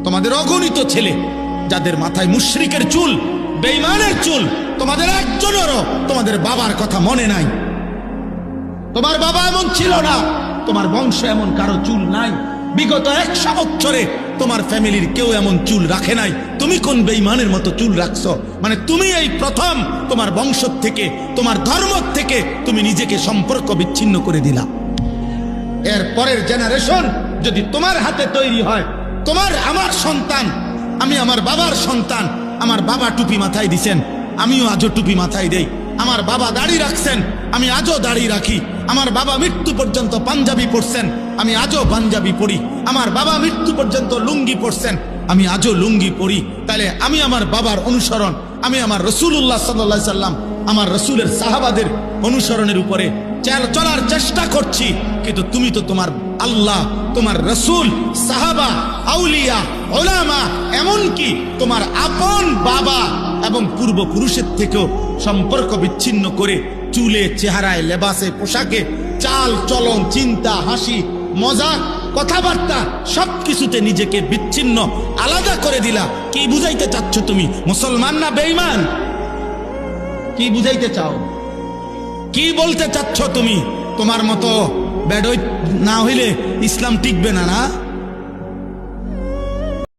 তোমাদের অগণিত ছেলে যাদের মাথায় মুশরিকের চুল, বেঈমানের চুল, তোমাদের একজনেরও তোমাদের বাবার কথা মনে নাই। তোমার বাবা এমন ছিল না, তোমার বংশ এমন কারো চুল নাই। বিগত 100 বছরে তোমার ফ্যামিলির কেউ এমন চুল রাখে নাই। তুমি কোন বেঈমানের মতো চুল রাখছো? মানে তুমি এই প্রথম তোমার বংশ থেকে, তোমার ধর্ম থেকে তুমি নিজেকে সম্পর্ক বিচ্ছিন্ন করে দিলা। এর পরের জেনারেশন যদি তোমার হাতে তৈরি হয়, তোমার আমার সন্তান, আমি আমার বাবার সন্তান, আমার বাবা টুপি মাথায় দিছেন, আমিও আজও টুপি মাথায় দেই। আমার বাবা দাড়ি রাখছেন, আমি আজও দাড়ি রাখি। আমার বাবা মৃত্যু পর্যন্ত পাঞ্জাবি পরছেন, আমি আজও পাঞ্জাবি পরি। আমার বাবা মৃত্যু পর্যন্ত লুঙ্গি পরছেন, আমি আজও লুঙ্গি পরি। তাহলে আমি আমার বাবার অনুসরণ, আমি আমার রাসূলুল্লাহ সাল্লাল্লাহু আলাইহি সাল্লাম, আমার রাসূলের সাহাবাদের অনুসরণের উপরে চলার চেষ্টা করছি। কিন্তু তুমি তো তোমার আল্লাহ, তোমার রাসূল, সাহাবা, আউলিয়া, উলামা, এমনকি তোমার আপন বাবা এবং পূর্বপুরুষের থেকেও সম্পর্ক বিচ্ছিন্ন করে চুলে, চেহারায়, লেবাসে, পোশাকে, চাল চলন, চিন্তা, হাসি, মজাক, কথাবার্তা সবকিছুতে নিজেকে বিচ্ছিন্ন, আলাদা করে দিলা। কি বুঝাইতে চাচ্ছ তুমি? মুসলমান না বেঈমান? কি বুঝাইতে চাও? কি বলতে চাচ্ছ তুমি? তোমার মতো বেডই না হইলে ইসলাম টিকবে না, না?